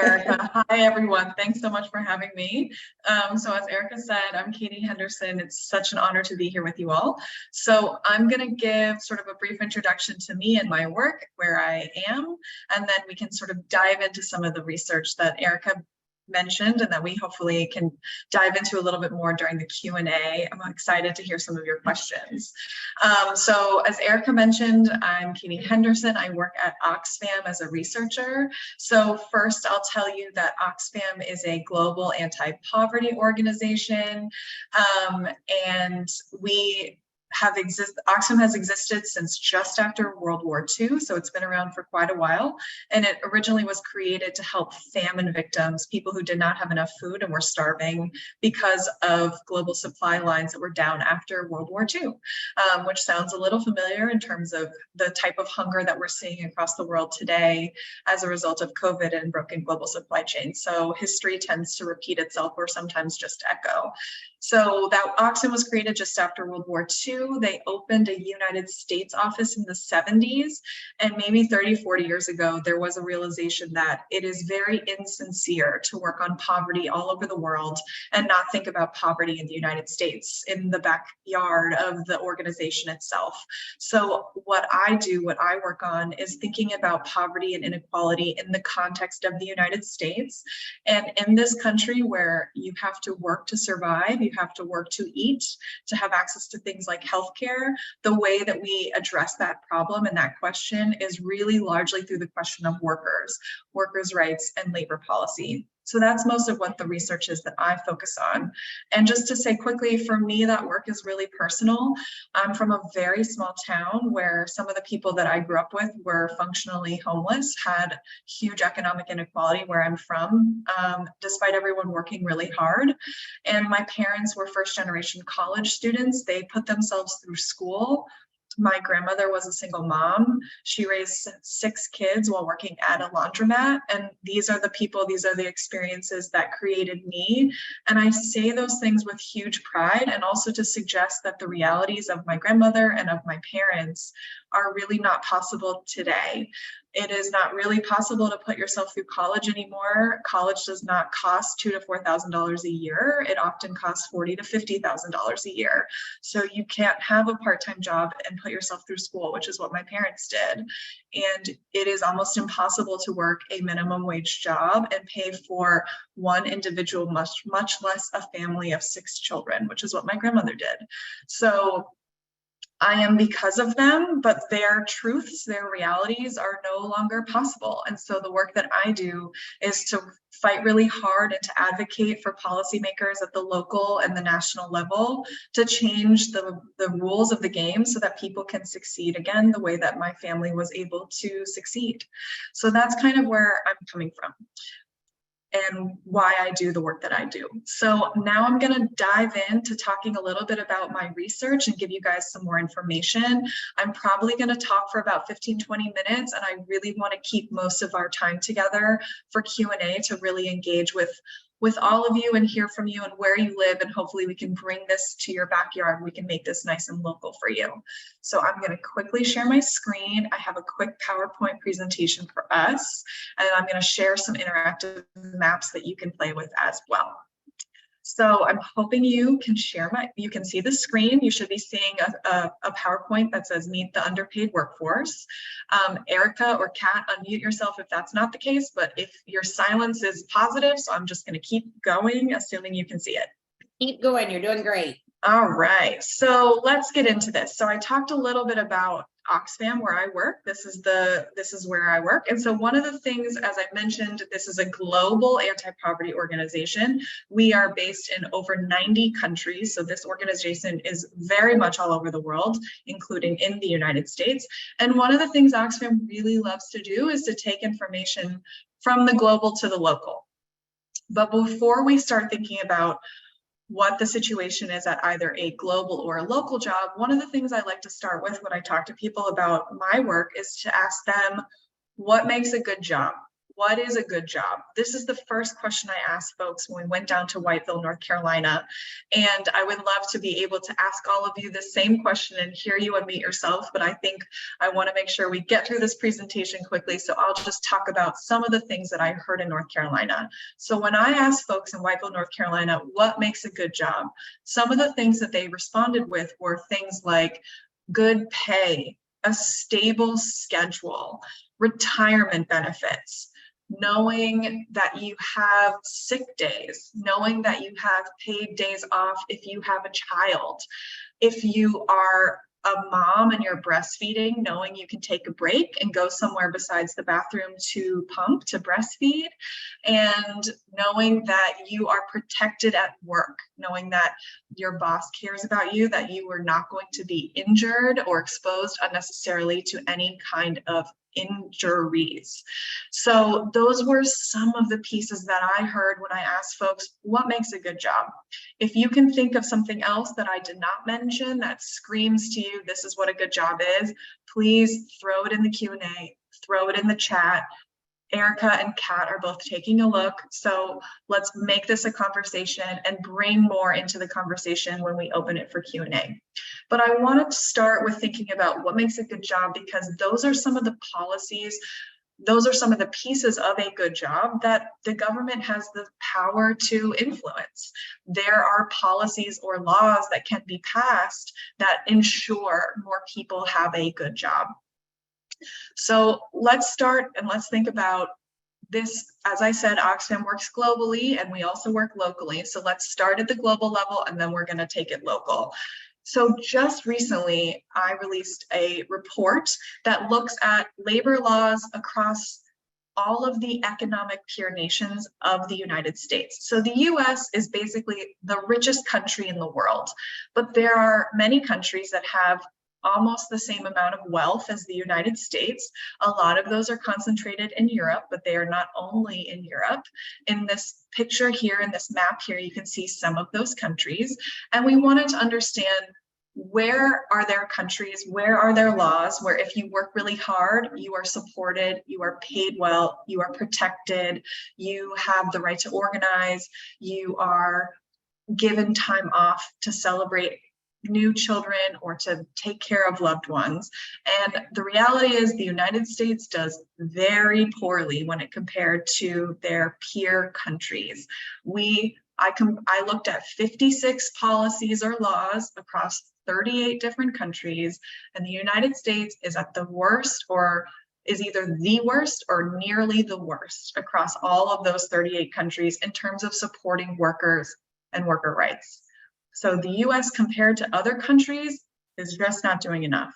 Erica. Hi, everyone. Thanks so much for having me. So as Erica said, I'm Katie Henderson. It's such an honor to be here with you all. So I'm going to give sort of a brief introduction to me and my work, where I am, and then we can sort of dive into some of the research that Erica mentioned and that we hopefully can dive into a little bit more during the Q&A. I'm excited to hear some of your questions. So as Erica mentioned, I'm Katie Henderson. I work at Oxfam as a researcher. So first I'll tell you that Oxfam is a global anti-poverty organization, and Oxfam has existed since just after World War II, so it's been around for quite a while. And it originally was created to help famine victims, people who did not have enough food and were starving because of global supply lines that were down after World War II, which sounds a little familiar in terms of the type of hunger that we're seeing across the world today as a result of COVID and broken global supply chains. So history tends to repeat itself or sometimes just echo. So that Oxfam was created just after World War II. They opened a United States office in the 70s, and maybe 30, 40 years ago, there was a realization that it is very insincere to work on poverty all over the world and not think about poverty in the United States, in the backyard of the organization itself. So what I work on is thinking about poverty and inequality in the context of the United States. And in this country where you have to work to survive, you have to work to eat, to have access to things like healthcare, the way that we address that problem and that question is really largely through the question of workers' rights and labor policy. So that's most of what the research is that I focus on. And just to say quickly, for me, that work is really personal. I'm from a very small town where some of the people that I grew up with were functionally homeless, had huge economic inequality where I'm from, despite everyone working really hard. And my parents were first-generation college students. They put themselves through school. My grandmother was a single mom. She raised 6 kids while working at a laundromat. And these are the experiences that created me. And I say those things with huge pride, and also to suggest that the realities of my grandmother and of my parents are really not possible today. It is not really possible to put yourself through college anymore. College does not cost $2,000 to $4,000 a year. It often costs $40,000 to $50,000 a year. So you can't have a part-time job and put yourself through school, which is what my parents did. And it is almost impossible to work a minimum wage job and pay for one individual, much less a family of 6 children, which is what my grandmother did. So I am because of them, but their truths, their realities are no longer possible. And so the work that I do is to fight really hard and to advocate for policymakers at the local and the national level to change the rules of the game so that people can succeed again the way that my family was able to succeed. So that's kind of where I'm coming from and why I do the work that I do. So now I'm gonna dive into talking a little bit about my research and give you guys some more information. I'm probably gonna talk for about 15, 20 minutes, and I really wanna keep most of our time together for Q&A to really engage with all of you and hear from you and where you live, and hopefully we can bring this to your backyard. We can make this nice and local for you. So I'm going to quickly share my screen. I have a quick PowerPoint presentation for us, and I'm going to share some interactive maps that you can play with as well. So I'm hoping you can you can see the screen. You should be seeing a PowerPoint that says Meet the Underpaid Workforce. Erica or Kat, unmute yourself if that's not the case, but if your silence is positive, so I'm just gonna keep going, assuming you can see it. Keep going, you're doing great. All right, so let's get into this. So I talked a little bit about Oxfam, where I work. This is where I work. And so one of the things, as I mentioned, this is a global anti-poverty organization. We are based in over 90 countries. So this organization is very much all over the world, including in the United States. And one of the things Oxfam really loves to do is to take information from the global to the local. But before we start thinking about what the situation is at either a global or a local job, one of the things I like to start with when I talk to people about my work is to ask them, what makes a good job? What is a good job? This is the first question I asked folks when we went down to Whiteville, North Carolina. And I would love to be able to ask all of you the same question and hear you unmute yourself. But I think I want to make sure we get through this presentation quickly. So I'll just talk about some of the things that I heard in North Carolina. So when I asked folks in Whiteville, North Carolina, what makes a good job? Some of the things that they responded with were things like good pay, a stable schedule, retirement benefits, knowing that you have sick days, knowing that you have paid days off if you have a child. If you are a mom and you're breastfeeding, knowing you can take a break and go somewhere besides the bathroom to pump, to breastfeed, and knowing that you are protected at work, knowing that your boss cares about you, that you are not going to be injured or exposed unnecessarily to any kind of injuries. So those were some of the pieces that I heard when I asked folks, what makes a good job? If you can think of something else that I did not mention that screams to you, this is what a good job is, please throw it in the Q&A, throw it in the chat. Erica and Kat are both taking a look. So let's make this a conversation and bring more into the conversation when we open it for Q&A. But I wanted to start with thinking about what makes a good job, because those are some of the policies, those are some of the pieces of a good job that the government has the power to influence. There are policies or laws that can be passed that ensure more people have a good job. So let's start and let's think about this. As I said, Oxfam works globally and we also work locally. So let's start at the global level and then we're going to take it local. So just recently, I released a report that looks at labor laws across all of the economic peer nations of the United States. So the US is basically the richest country in the world, but there are many countries that have almost the same amount of wealth as the United States. A lot of those are concentrated in Europe, but they are not only in Europe. In this picture here, in this map here, you can see some of those countries. And we wanted to understand, where are there countries, where are there laws where if you work really hard, you are supported, you are paid well, you are protected, you have the right to organize, you are given time off to celebrate new children or to take care of loved ones. And the reality is the United States does very poorly when it compared to their peer countries. I looked at 56 policies or laws across 38 different countries, and the United States is at the worst, or is either the worst or nearly the worst across all of those 38 countries in terms of supporting workers and worker rights. So the US compared to other countries is just not doing enough.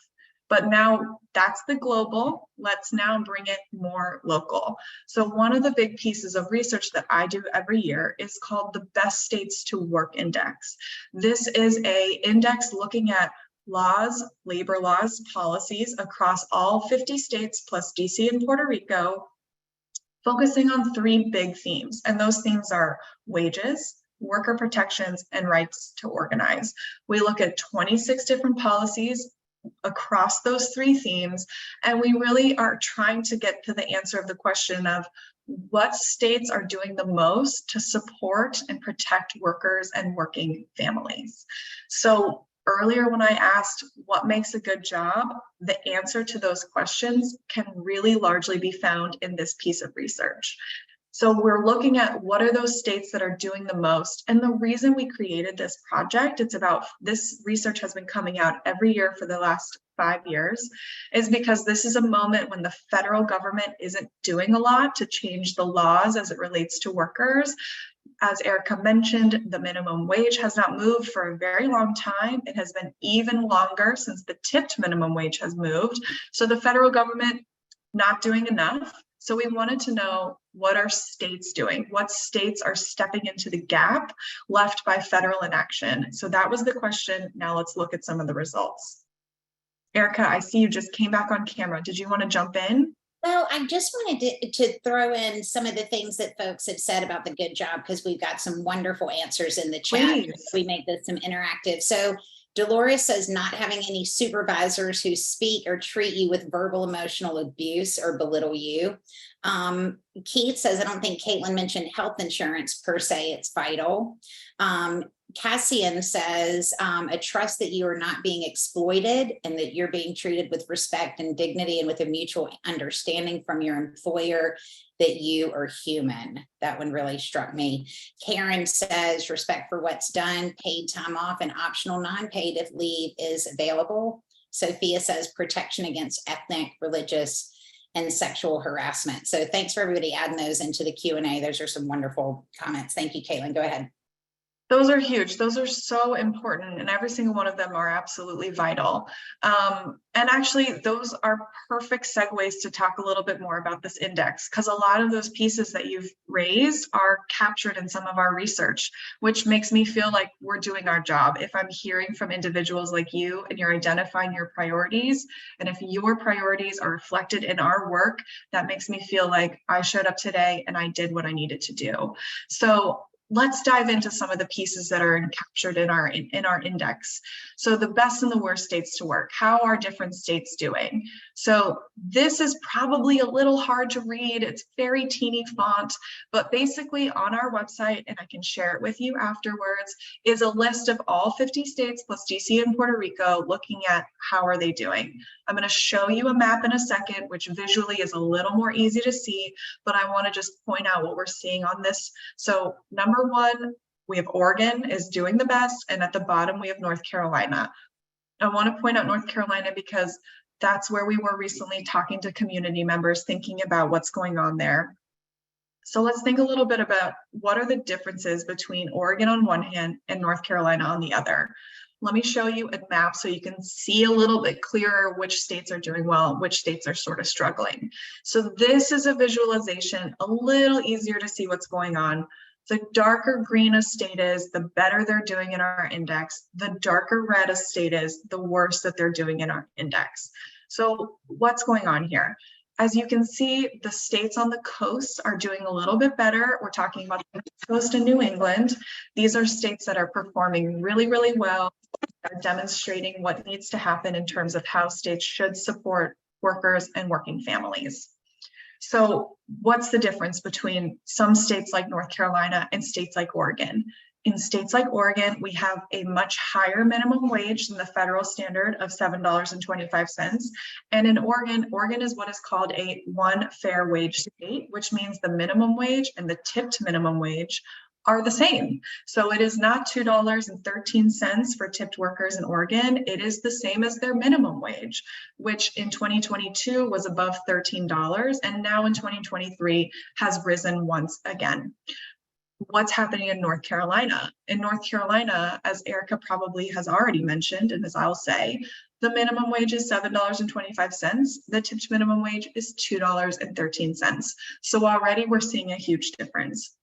But now that's the global. Let's now bring it more local. So one of the big pieces of research that I do every year is called the Best States to Work Index. This is an index looking at laws, labor laws, policies across all 50 states plus DC and Puerto Rico, focusing on three big themes. And those themes are wages, worker protections, and rights to organize. We look at 26 different policies across those three themes, and we really are trying to get to the answer of the question of what states are doing the most to support and protect workers and working families. So earlier when I asked what makes a good job, the answer to those questions can really largely be found in this piece of research. So we're looking at what are those states that are doing the most. And the reason we created this project, this research has been coming out every year for the last 5 years, is because this is a moment when the federal government isn't doing a lot to change the laws as it relates to workers. As Erica mentioned, the minimum wage has not moved for a very long time. It has been even longer since the tipped minimum wage has moved. So the federal government not doing enough. So we wanted to know, what are states doing? What states are stepping into the gap left by federal inaction? So that was the question. Now let's look at some of the results. Erica, I see you just came back on camera. Did you want to jump in? Well, I just wanted to throw in some of the things that folks have said about the good job, because we've got some wonderful answers in the chat. Please. We make this some interactive. So Dolores says not having any supervisors who speak or treat you with verbal emotional abuse or belittle you. Keith says, I don't think Kaitlyn mentioned health insurance per se, it's vital. Cassian says, a trust that you are not being exploited and that you're being treated with respect and dignity and with a mutual understanding from your employer that you are human. That one really struck me. Karen says, respect for what's done, paid time off and optional non-paid if leave is available. Sophia says protection against ethnic, religious, and sexual harassment. So thanks for everybody adding those into the Q&A. Those are some wonderful comments. Thank you, Kaitlyn. Go ahead. Those are huge. Those are so important, and every single one of them are absolutely vital. And actually, those are perfect segues to talk a little bit more about this index, because a lot of those pieces that you've raised are captured in some of our research, which makes me feel like we're doing our job. If I'm hearing from individuals like you and you're identifying your priorities, and if your priorities are reflected in our work, that makes me feel like I showed up today and I did what I needed to do. So let's dive into some of the pieces that are captured in our index. So the best and the worst states to work. How are different states doing? So this is probably a little hard to read. It's very teeny font, but basically on our website, and I can share it with you afterwards, is a list of all 50 states plus DC and Puerto Rico, looking at how are they doing. I'm going to show you a map in a second, which visually is a little more easy to see, but I want to just point out what we're seeing on this. So number one, we have Oregon is doing the best, and at the bottom we have North Carolina. I want to point out North Carolina because that's where we were recently talking to community members, thinking about what's going on there. So let's think a little bit about what are the differences between Oregon on one hand and North Carolina on the other. Let me show you a map so you can see a little bit clearer which states are doing well, which states are sort of struggling. So this is a visualization, a little easier to see what's going on. The darker green a state is, the better they're doing in our index. The darker red a state is, the worse that they're doing in our index. So what's going on here? As you can see, the states on the coast are doing a little bit better. We're talking about the coast in New England. These are states that are performing really, really well, are demonstrating what needs to happen in terms of how states should support workers and working families. So what's the difference between some states like North Carolina and states like Oregon? In states like Oregon, we have a much higher minimum wage than the federal standard of $7.25. And in Oregon, Oregon is what is called a one fair wage state, which means the minimum wage and the tipped minimum wage are the same. So it is not $2.13 for tipped workers in Oregon. It is the same as their minimum wage, which in 2022 was above $13, and now in 2023 has risen once again. What's happening in North Carolina? In North Carolina, as Erica probably has already mentioned, and as I'll say, the minimum wage is $7.25. The tipped minimum wage is $2.13. So already we're seeing a huge difference.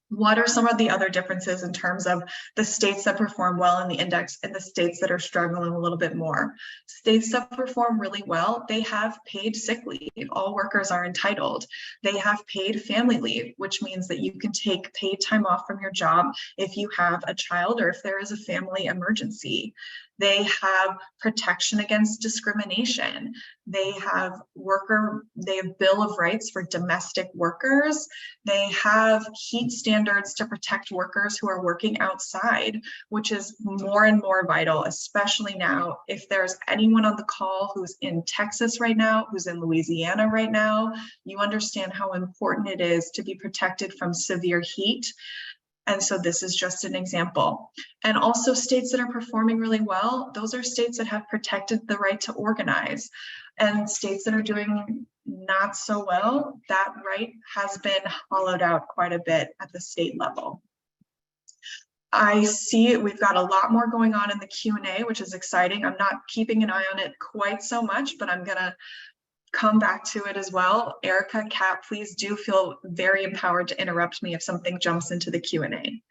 What are some of the other differences in terms of the states that perform well in the index and the states that are struggling a little bit more? States that perform really well, they have paid sick leave. All workers are entitled. They have paid family leave, which means that you can take paid time off from your job if you have a child or if there is a family emergency. They have protection against discrimination. They have Bill of Rights for domestic workers. They have heat standards to protect workers who are working outside, which is more and more vital, especially now. If there's anyone on the call who's in Texas right now, who's in Louisiana right now, you understand how important it is to be protected from severe heat. And so this is just an example. And also states that are performing really well, those are states that have protected the right to organize. And states that are doing not so well, that right has been hollowed out quite a bit at the state level. I see we've got a lot more going on in the Q&A, which is exciting. I'm not keeping an eye on it quite so much, but I'm gonna come back to it as well. Erica, Kat, please do feel very empowered to interrupt me if something jumps into the Q&A.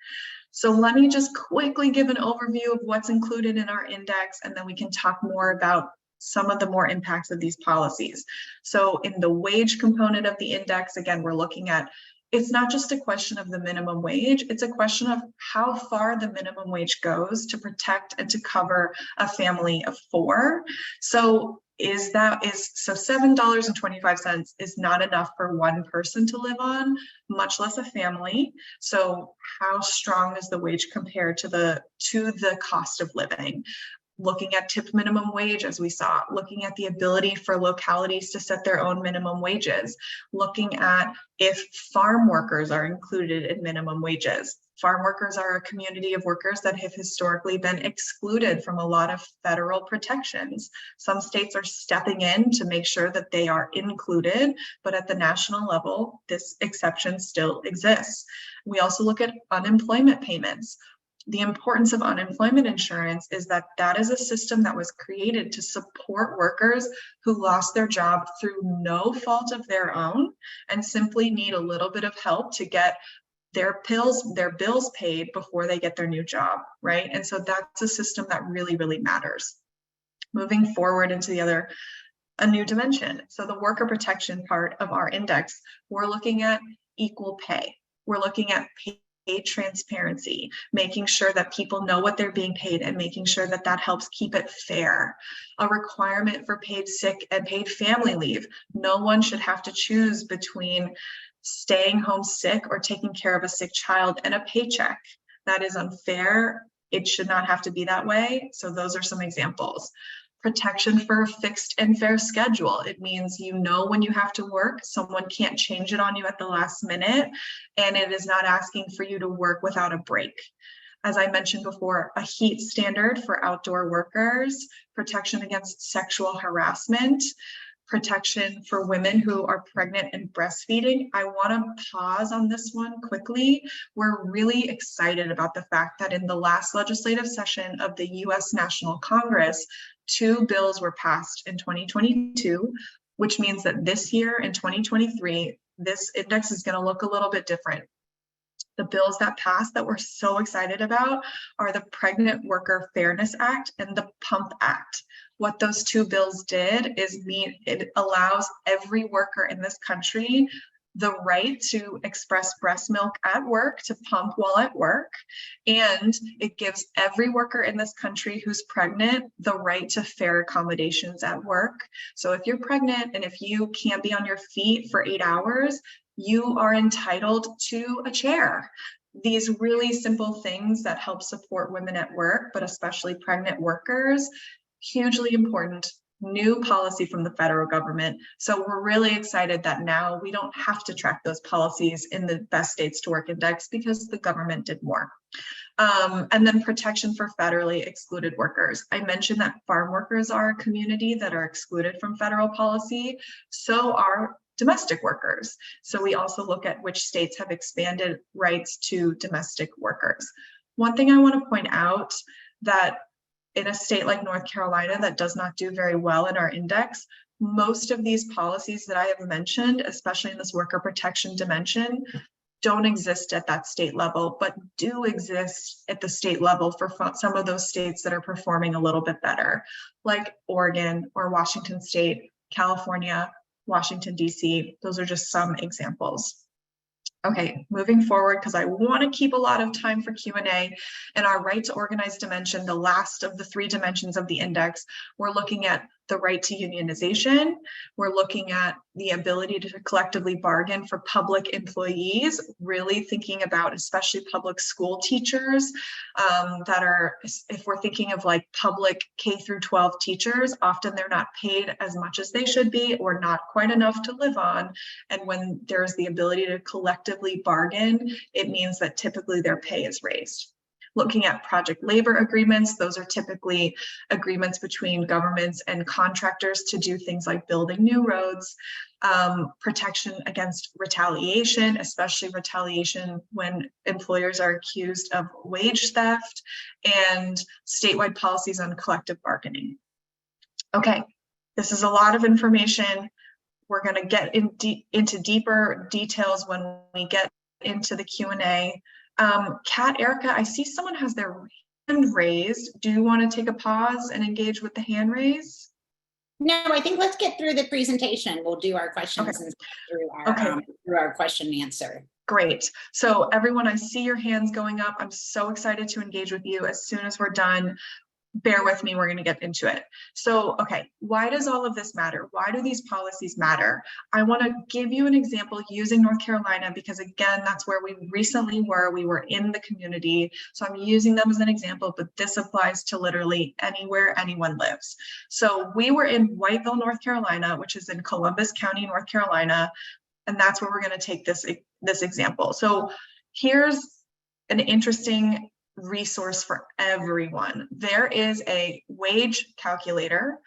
So let me just quickly give an overview of what's included in our index, and then we can talk more about some of the more impacts of these policies. So in the wage component of the index, again, we're looking at it's not just a question of the minimum wage, it's a question of how far the minimum wage goes to protect and to cover a family of 4. So $7.25 is not enough for one person to live on, much less a family. So how strong is the wage compared to the cost of living? Looking at tip minimum wage, as we saw, looking at the ability for localities to set their own minimum wages, looking at if farm workers are included in minimum wages. Farm workers are a community of workers that have historically been excluded from a lot of federal protections. Some states are stepping in to make sure that they are included, but at the national level, this exception still exists. We also look at unemployment payments. The importance of unemployment insurance is that that is a system that was created to support workers who lost their job through no fault of their own and simply need a little bit of help to get their bills paid before they get their new job, right? And so that's a system that really, really matters. Moving forward into a new dimension. So the worker protection part of our index, we're looking at equal pay. We're looking at pay transparency, making sure that people know what they're being paid and making sure that that helps keep it fair. A requirement for paid sick and paid family leave. No one should have to choose between staying home sick or taking care of a sick child and a paycheck. That is unfair. It should not have to be that way. So those are some examples. Protection for a fixed and fair schedule. It means you know when you have to work, someone can't change it on you at the last minute, and it is not asking for you to work without a break. As I mentioned before, a heat standard for outdoor workers, protection against sexual harassment, protection for women who are pregnant and breastfeeding. I want to pause on this one quickly. We're really excited about the fact that in the last legislative session of the US National Congress, 2 bills were passed in 2022, which means that this year in 2023, this index is going to look a little bit different. The bills that passed that we're so excited about are the Pregnant Worker Fairness Act and the PUMP Act. What those 2 bills did is it allows every worker in this country the right to express breast milk at work, to pump while at work, and it gives every worker in this country who's pregnant the right to fair accommodations at work. So if you're pregnant and if you can't be on your feet for 8 hours, you are entitled to a chair. These really simple things that help support women at work, but especially pregnant workers, hugely important. New policy from the federal government. So we're really excited that now we don't have to track those policies in the Best States to Work Index because the government did more. And then protection for federally excluded workers. I mentioned that farm workers are a community that are excluded from federal policy. So are domestic workers. So we also look at which states have expanded rights to domestic workers. One thing I want to point out that in a state like North Carolina that does not do very well in our index, most of these policies that I have mentioned, especially in this worker protection dimension, don't exist at that state level, but do exist at the state level for some of those states that are performing a little bit better, like Oregon or Washington State, California, Washington, DC. Those are just some examples. Okay, moving forward, because I want to keep a lot of time for Q&A, and our right to organize dimension, the last of the 3 dimensions of the index, we're looking at the right to unionization. We're looking at the ability to collectively bargain for public employees, really thinking about especially public school teachers that are, if we're thinking of like public K through 12 teachers, often they're not paid as much as they should be or not quite enough to live on. And when there's the ability to collectively bargain, it means that typically their pay is raised. Looking at project labor agreements, those are typically agreements between governments and contractors to do things like building new roads, protection against retaliation, especially retaliation when employers are accused of wage theft, and statewide policies on collective bargaining. Okay, this is a lot of information. We're going to get into deeper details when we get into the Q&A. Kat, Erica, I see someone has their hand raised. Do you want to take a pause and engage with the hand raise? No, I think let's get through the presentation. We'll do our questions and through our question and answer. Great. So everyone, I see your hands going up. I'm so excited to engage with you. As soon as we're done, bear with me, we're going to get into it. So, okay, why does all of this matter? Why do these policies matter? I want to give you an example using North Carolina, because again, that's where we recently were. We were in the community. So I'm using them as an example, but this applies to literally anywhere anyone lives. So we were in Whiteville, North Carolina, which is in Columbus County, North Carolina. And that's where we're going to take this example. So here's an interesting resource for everyone. There is a wage calculator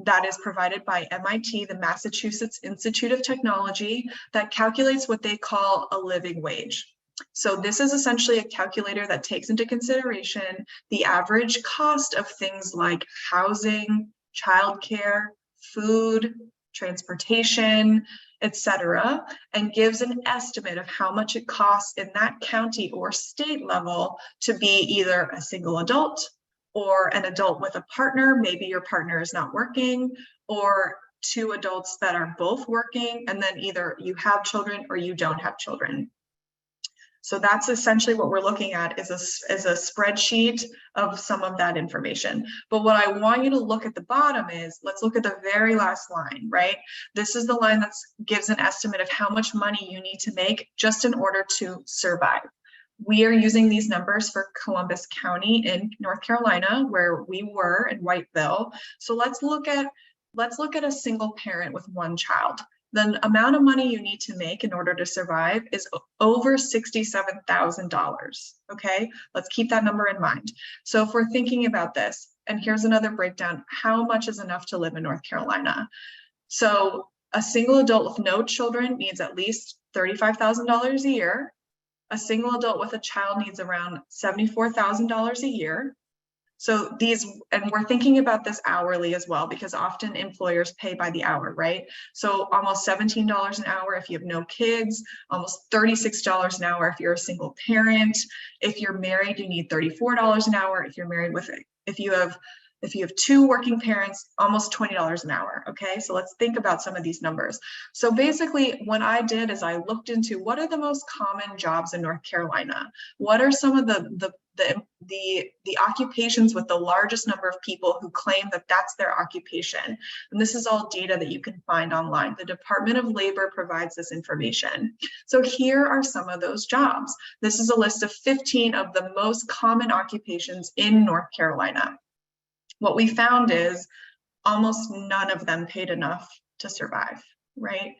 that is provided by MIT, the Massachusetts Institute of Technology, that calculates what they call a living wage. So this is essentially a calculator that takes into consideration the average cost of things like housing, childcare, food, transportation, etc., and gives an estimate of how much it costs in that county or state level to be either a single adult or an adult with a partner. Maybe your partner is not working, or two adults that are both working, and then either you have children or you don't have children. So that's essentially what we're looking at, is a spreadsheet of some of that information. But what I want you to look at the bottom is, let's look at the very last line, right? This is the line that gives an estimate of how much money you need to make just in order to survive. We are using these numbers for Columbus County in North Carolina, where we were in Whiteville. So let's look at a single parent with one child. The amount of money you need to make in order to survive is over $67,000. Okay, let's keep that number in mind. So if we're thinking about this, and here's another breakdown, how much is enough to live in North Carolina? So a single adult with no children needs at least $35,000 a year. A single adult with a child needs around $74,000 a year. So these, and we're thinking about this hourly as well, because often employers pay by the hour, right? So almost $17 an hour if you have no kids, almost $36 an hour if you're a single parent. If you're married, you need $34 an hour. If you're married with it, if you have two working parents, almost $20 an hour. Okay, so let's think about some of these numbers. So basically what I did is I looked into what are the most common jobs in North Carolina? What are some of the occupations with the largest number of people who claim that that's their occupation? And this is all data that you can find online. The Department of Labor provides this information. So here are some of those jobs. This is a list of 15 of the most common occupations in North Carolina. What we found is almost none of them paid enough to survive, right?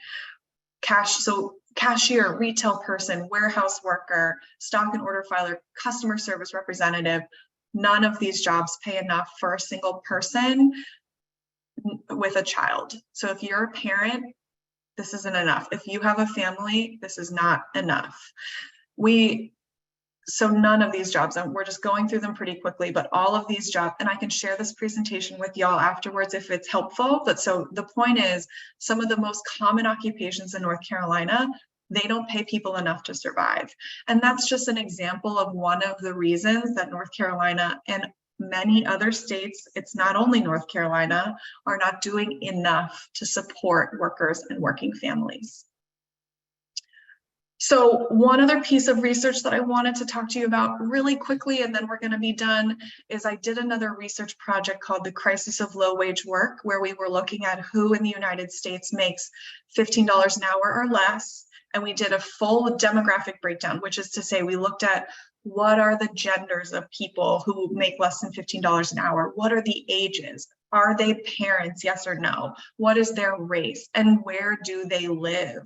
So cashier, retail person, warehouse worker, stock and order filer, customer service representative, none of these jobs pay enough for a single person with a child. So if you're a parent, this isn't enough. If you have a family, this is not enough. So none of these jobs, and we're just going through them pretty quickly, but all of these jobs, and I can share this presentation with y'all afterwards if it's helpful. But so the point is, some of the most common occupations in North Carolina, they don't pay people enough to survive. And that's just an example of one of the reasons that North Carolina and many other states, it's not only North Carolina, are not doing enough to support workers and working families. So one other piece of research that I wanted to talk to you about really quickly, and then we're going to be done, is I did another research project called The Crisis of Low Wage Work, where we were looking at who in the United States makes $15 an hour or less. And we did a full demographic breakdown, which is to say we looked at what are the genders of people who make less than $15 an hour? What are the ages? Are they parents, yes or no? What is their race and where do they live?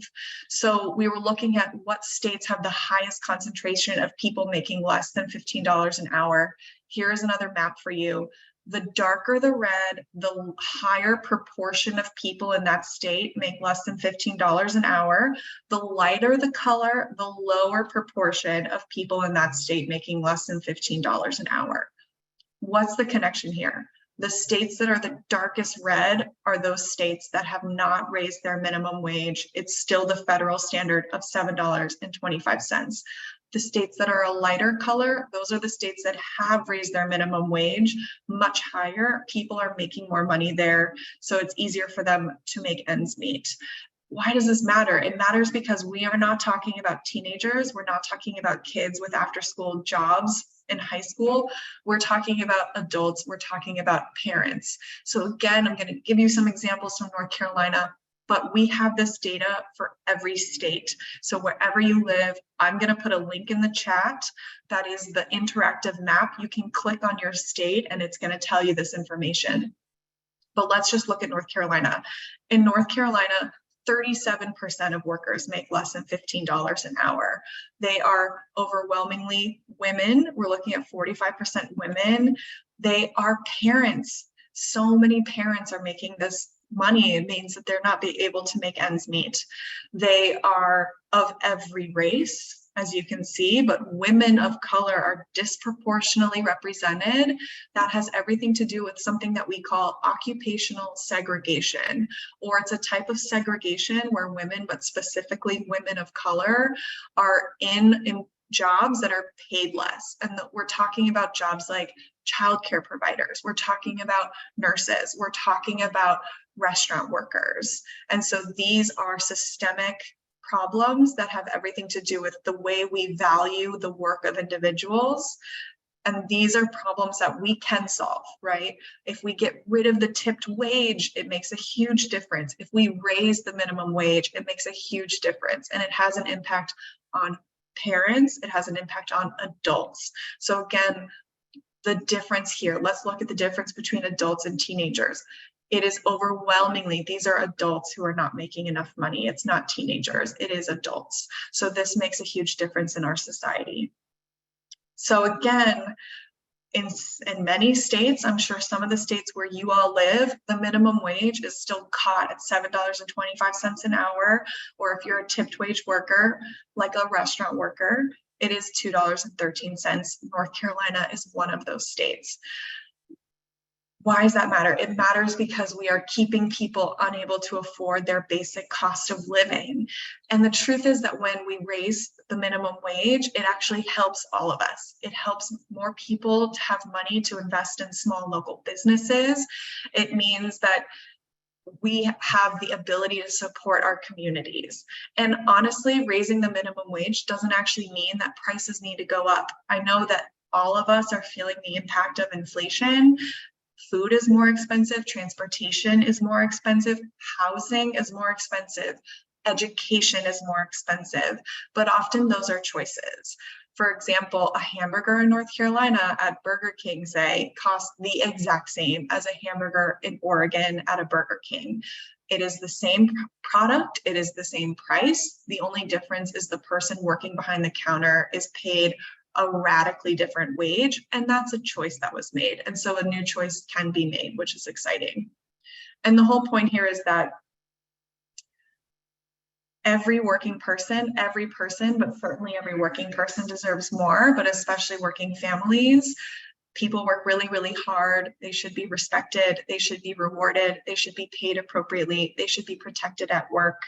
So we were looking at what states have the highest concentration of people making less than $15 an hour. Here's another map for you. The darker the red, the higher proportion of people in that state make less than $15 an hour. The lighter the color, the lower proportion of people in that state making less than $15 an hour. What's the connection here? The states that are the darkest red are those states that have not raised their minimum wage. It's still the federal standard of $7.25. The states that are a lighter color, those are the states that have raised their minimum wage much higher. People are making more money there, so it's easier for them to make ends meet. Why does this matter? It matters because we are not talking about teenagers. We're not talking about kids with after-school jobs in high school. We're talking about adults. We're talking about parents. So again, I'm going to give you some examples from North Carolina, but we have this data for every state. So wherever you live, I'm going to put a link in the chat. That is the interactive map. You can click on your state and it's going to tell you this information. But let's just look at North Carolina. In North Carolina, 37% of workers make less than $15 an hour. They are overwhelmingly women. We're looking at 45% women. They are parents. So many parents are making this money. It means that they're not be able to make ends meet. They are of every race, as you can see, but women of color are disproportionately represented. That has everything to do with something that we call occupational segregation, or it's a type of segregation where women, but specifically women of color, are in jobs that are paid less. And we're talking about jobs like childcare providers. We're talking about nurses. We're talking about restaurant workers. And so these are systemic problems that have everything to do with the way we value the work of individuals. And these are problems that we can solve, right? If we get rid of the tipped wage, it makes a huge difference. If we raise the minimum wage, it makes a huge difference. And it has an impact on parents. It has an impact on adults. So again, the difference here, let's look at the difference between adults and teenagers. It is overwhelmingly, these are adults who are not making enough money. It's not teenagers, it is adults. So this makes a huge difference in our society. So again, in many states, I'm sure some of the states where you all live, the minimum wage is still caught at $7.25 an hour, or if you're a tipped wage worker, like a restaurant worker, it is $2.13. North Carolina is one of those states. Why does that matter? It matters because we are keeping people unable to afford their basic cost of living. And the truth is that when we raise the minimum wage, it actually helps all of us. It helps more people to have money to invest in small local businesses. It means that we have the ability to support our communities. And honestly, raising the minimum wage doesn't actually mean that prices need to go up. I know that all of us are feeling the impact of inflation. Food is more expensive, transportation is more expensive, housing is more expensive, education is more expensive, but often those are choices. For example, a hamburger in North Carolina at Burger King, say, costs the exact same as a hamburger in Oregon at a Burger King. It is the same product, it is the same price. The only difference is the person working behind the counter is paid a radically different wage, and that's a choice that was made. And so a new choice can be made, which is exciting. And the whole point here is that every working person, but certainly every working person deserves more, but especially working families. People work really, really hard. They should be respected. They should be rewarded. They should be paid appropriately. They should be protected at work.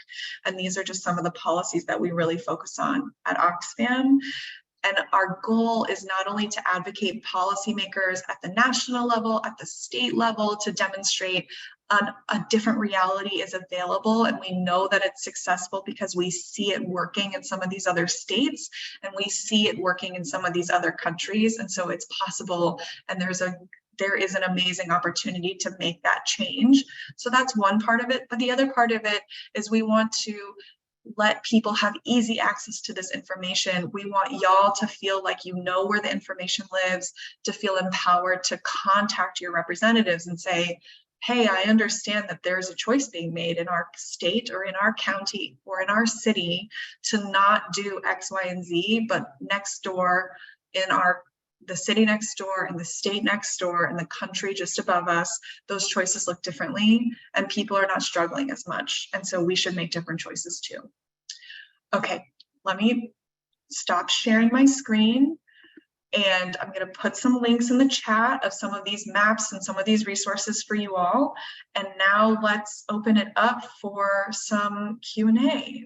And these are just some of the policies that we really focus on at Oxfam. And our goal is not only to advocate policymakers at the national level, at the state level, to demonstrate a different reality is available. And we know that it's successful because we see it working in some of these other states, and we see it working in some of these other countries. And so it's possible, and there is an amazing opportunity to make that change. So that's one part of it. But the other part of it is we want to let people have easy access to this information. We want y'all to feel like you know where the information lives, to feel empowered to contact your representatives and say, hey, I understand that there's a choice being made in our state or in our county or in our city to not do X, Y, and Z, but next door in the city next door and the state next door and the country just above us, those choices look differently and people are not struggling as much. And so we should make different choices too. Okay, let me stop sharing my screen, and I'm going to put some links in the chat of some of these maps and some of these resources for you all. And now let's open it up for some Q&A.